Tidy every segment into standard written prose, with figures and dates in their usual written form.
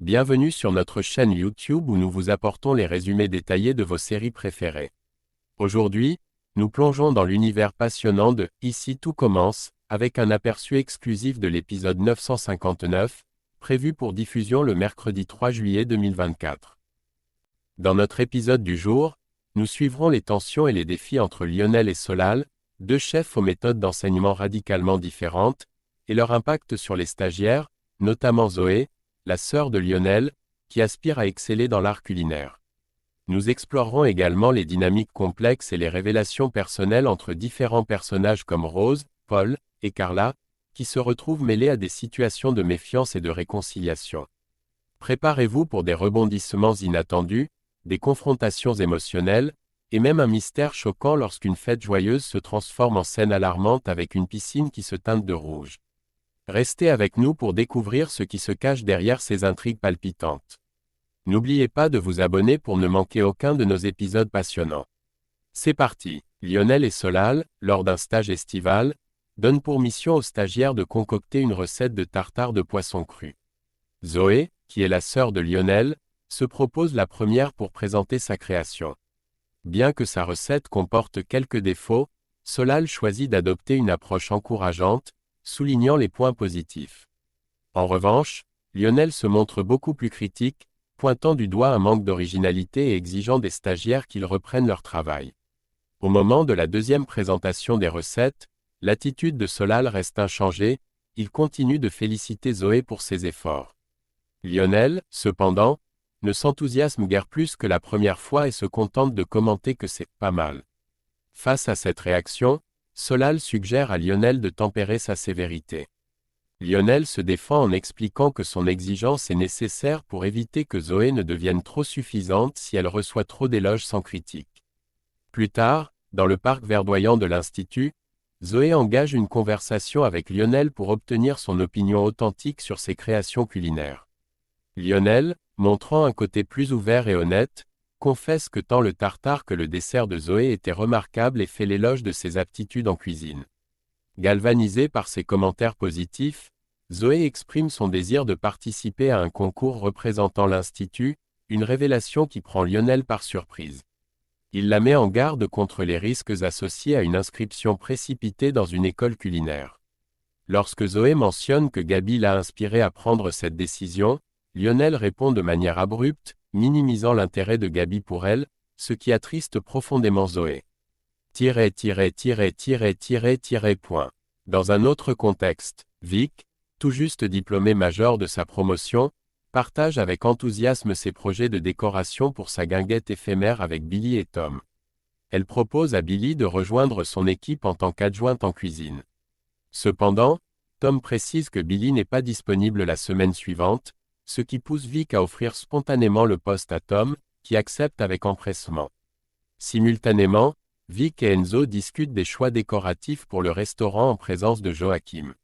Bienvenue sur notre chaîne YouTube où nous vous apportons les résumés détaillés de vos séries préférées. Aujourd'hui, nous plongeons dans l'univers passionnant de « Ici tout commence » avec un aperçu exclusif de l'épisode 959, prévu pour diffusion le mercredi 3 juillet 2024. Dans notre épisode du jour, nous suivrons les tensions et les défis entre Lionel et Solal, deux chefs aux méthodes d'enseignement radicalement différentes, et leur impact sur les stagiaires, notamment Zoé, la sœur de Lionel, qui aspire à exceller dans l'art culinaire. Nous explorerons également les dynamiques complexes et les révélations personnelles entre différents personnages comme Rose, Paul et Carla, qui se retrouvent mêlés à des situations de méfiance et de réconciliation. Préparez-vous pour des rebondissements inattendus, des confrontations émotionnelles, et même un mystère choquant lorsqu'une fête joyeuse se transforme en scène alarmante avec une piscine qui se teinte de rouge. Restez avec nous pour découvrir ce qui se cache derrière ces intrigues palpitantes. N'oubliez pas de vous abonner pour ne manquer aucun de nos épisodes passionnants. C'est parti. Lionel et Solal, lors d'un stage estival, donnent pour mission aux stagiaires de concocter une recette de tartare de poisson cru. Zoé, qui est la sœur de Lionel, se propose la première pour présenter sa création. Bien que sa recette comporte quelques défauts, Solal choisit d'adopter une approche encourageante, soulignant les points positifs. En revanche, Lionel se montre beaucoup plus critique, pointant du doigt un manque d'originalité et exigeant des stagiaires qu'ils reprennent leur travail. Au moment de la deuxième présentation des recettes, l'attitude de Solal reste inchangée, il continue de féliciter Zoé pour ses efforts. Lionel, cependant, ne s'enthousiasme guère plus que la première fois et se contente de commenter que c'est « pas mal ». Face à cette réaction, Solal suggère à Lionel de tempérer sa sévérité. Lionel se défend en expliquant que son exigence est nécessaire pour éviter que Zoé ne devienne trop suffisante si elle reçoit trop d'éloges sans critique. Plus tard, dans le parc verdoyant de l'Institut, Zoé engage une conversation avec Lionel pour obtenir son opinion authentique sur ses créations culinaires. Lionel, montrant un côté plus ouvert et honnête, confesse que tant le tartare que le dessert de Zoé étaient remarquables et fait l'éloge de ses aptitudes en cuisine. Galvanisée par ses commentaires positifs, Zoé exprime son désir de participer à un concours représentant l'Institut, une révélation qui prend Lionel par surprise. Il la met en garde contre les risques associés à une inscription précipitée dans une école culinaire. Lorsque Zoé mentionne que Gabi l'a inspiré à prendre cette décision, Lionel répond de manière abrupte, minimisant l'intérêt de Gabi pour elle, ce qui attriste profondément Zoé. Point. Dans un autre contexte, Vic, tout juste diplômée majeure de sa promotion, partage avec enthousiasme ses projets de décoration pour sa guinguette éphémère avec Billy et Tom. Elle propose à Billy de rejoindre son équipe en tant qu'adjointe en cuisine. Cependant, Tom précise que Billy n'est pas disponible la semaine suivante, ce qui pousse Vic à offrir spontanément le poste à Tom, qui accepte avec empressement. Simultanément, Vic et Enzo discutent des choix décoratifs pour le restaurant en présence de Joachim.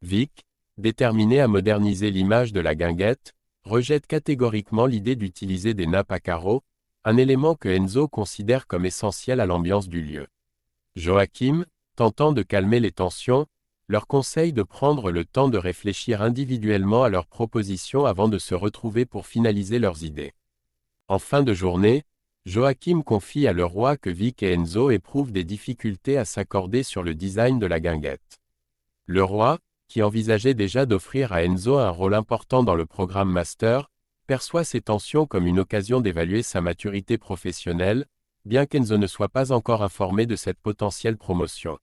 Vic, déterminé à moderniser l'image de la guinguette, rejette catégoriquement l'idée d'utiliser des nappes à carreaux, un élément que Enzo considère comme essentiel à l'ambiance du lieu. Joachim, tentant de calmer les tensions, leur conseille de prendre le temps de réfléchir individuellement à leurs propositions avant de se retrouver pour finaliser leurs idées. En fin de journée, Joachim confie à le roi que Vic et Enzo éprouvent des difficultés à s'accorder sur le design de la guinguette. Le roi, qui envisageait déjà d'offrir à Enzo un rôle important dans le programme Master, perçoit ces tensions comme une occasion d'évaluer sa maturité professionnelle, bien qu'Enzo ne soit pas encore informé de cette potentielle promotion.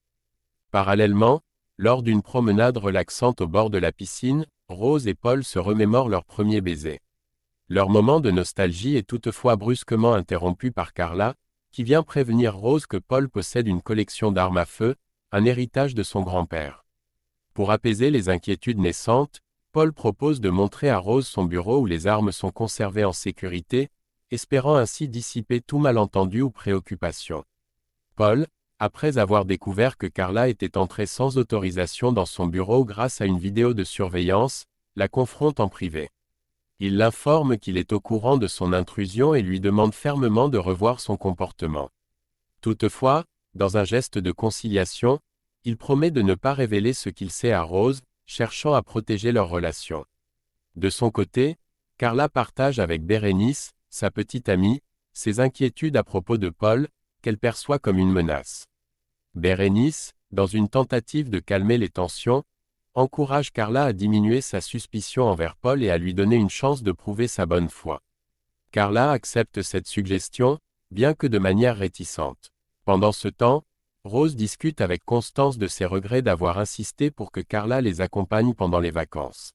Parallèlement, lors d'une promenade relaxante au bord de la piscine, Rose et Paul se remémorent leur premier baiser. Leur moment de nostalgie est toutefois brusquement interrompu par Carla, qui vient prévenir Rose que Paul possède une collection d'armes à feu, un héritage de son grand-père. Pour apaiser les inquiétudes naissantes, Paul propose de montrer à Rose son bureau où les armes sont conservées en sécurité, espérant ainsi dissiper tout malentendu ou préoccupation. Paul, après avoir découvert que Carla était entrée sans autorisation dans son bureau grâce à une vidéo de surveillance, la confronte en privé. Il l'informe qu'il est au courant de son intrusion et lui demande fermement de revoir son comportement. Toutefois, dans un geste de conciliation, il promet de ne pas révéler ce qu'il sait à Rose, cherchant à protéger leur relation. De son côté, Carla partage avec Bérénice, sa petite amie, ses inquiétudes à propos de Paul, qu'elle perçoit comme une menace. Bérénice, dans une tentative de calmer les tensions, encourage Carla à diminuer sa suspicion envers Paul et à lui donner une chance de prouver sa bonne foi. Carla accepte cette suggestion, bien que de manière réticente. Pendant ce temps, Rose discute avec Constance de ses regrets d'avoir insisté pour que Carla les accompagne pendant les vacances.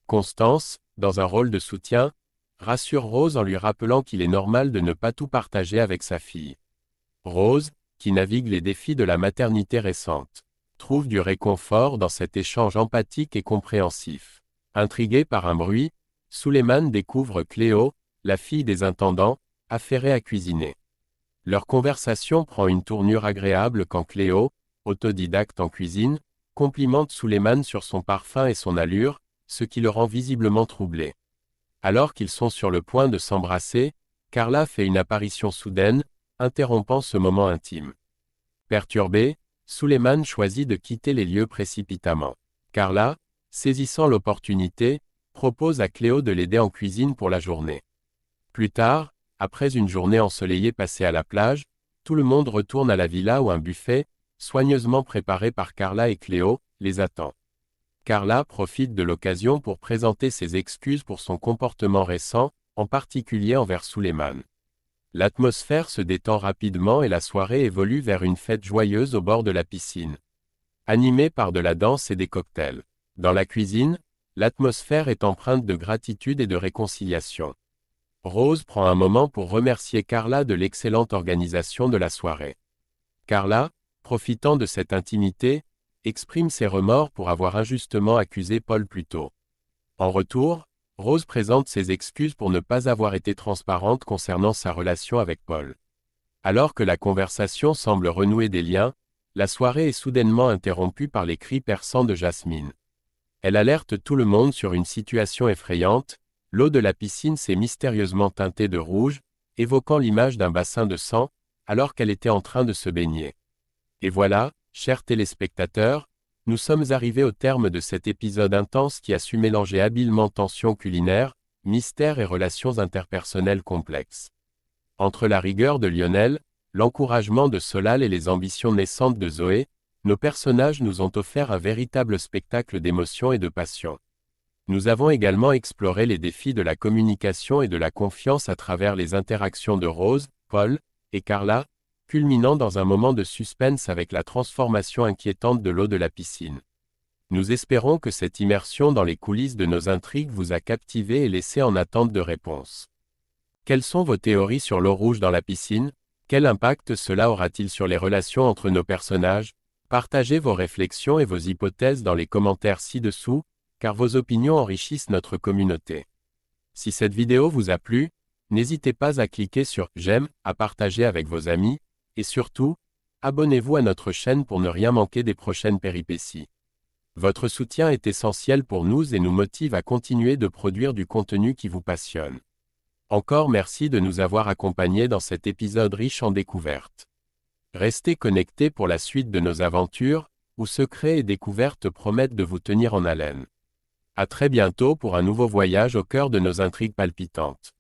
Constance, dans un rôle de soutien, rassure Rose en lui rappelant qu'il est normal de ne pas tout partager avec sa fille. Rose, qui navigue les défis de la maternité récente, trouve du réconfort dans cet échange empathique et compréhensif. Intrigué par un bruit, Suleiman découvre Cléo, la fille des intendants, affairée à cuisiner. Leur conversation prend une tournure agréable quand Cléo, autodidacte en cuisine, complimente Suleiman sur son parfum et son allure, ce qui le rend visiblement troublé. Alors qu'ils sont sur le point de s'embrasser, Carla fait une apparition soudaine, interrompant ce moment intime. Perturbé, Suleiman choisit de quitter les lieux précipitamment. Carla, saisissant l'opportunité, propose à Cléo de l'aider en cuisine pour la journée. Plus tard, après une journée ensoleillée passée à la plage, tout le monde retourne à la villa où un buffet, soigneusement préparé par Carla et Cléo, les attend. Carla profite de l'occasion pour présenter ses excuses pour son comportement récent, en particulier envers Suleiman. L'atmosphère se détend rapidement et la soirée évolue vers une fête joyeuse au bord de la piscine. Animée par de la danse et des cocktails. Dans la cuisine, l'atmosphère est empreinte de gratitude et de réconciliation. Rose prend un moment pour remercier Carla de l'excellente organisation de la soirée. Carla, profitant de cette intimité, exprime ses remords pour avoir injustement accusé Paul plus tôt. En retour, Rose présente ses excuses pour ne pas avoir été transparente concernant sa relation avec Paul. Alors que la conversation semble renouer des liens, la soirée est soudainement interrompue par les cris perçants de Jasmine. Elle alerte tout le monde sur une situation effrayante, l'eau de la piscine s'est mystérieusement teintée de rouge, évoquant l'image d'un bassin de sang, alors qu'elle était en train de se baigner. Et voilà, chers téléspectateurs, nous sommes arrivés au terme de cet épisode intense qui a su mélanger habilement tension culinaire, mystère et relations interpersonnelles complexes. Entre la rigueur de Lionel, l'encouragement de Solal et les ambitions naissantes de Zoé, nos personnages nous ont offert un véritable spectacle d'émotion et de passion. Nous avons également exploré les défis de la communication et de la confiance à travers les interactions de Rose, Paul et Carla, culminant dans un moment de suspense avec la transformation inquiétante de l'eau de la piscine. Nous espérons que cette immersion dans les coulisses de nos intrigues vous a captivé et laissé en attente de réponses. Quelles sont vos théories sur l'eau rouge dans la piscine? Quel impact cela aura-t-il sur les relations entre nos personnages? Partagez vos réflexions et vos hypothèses dans les commentaires ci-dessous, car vos opinions enrichissent notre communauté. Si cette vidéo vous a plu, n'hésitez pas à cliquer sur « J'aime », à partager avec vos amis, et surtout, abonnez-vous à notre chaîne pour ne rien manquer des prochaines péripéties. Votre soutien est essentiel pour nous et nous motive à continuer de produire du contenu qui vous passionne. Encore merci de nous avoir accompagnés dans cet épisode riche en découvertes. Restez connectés pour la suite de nos aventures, où secrets et découvertes promettent de vous tenir en haleine. À très bientôt pour un nouveau voyage au cœur de nos intrigues palpitantes.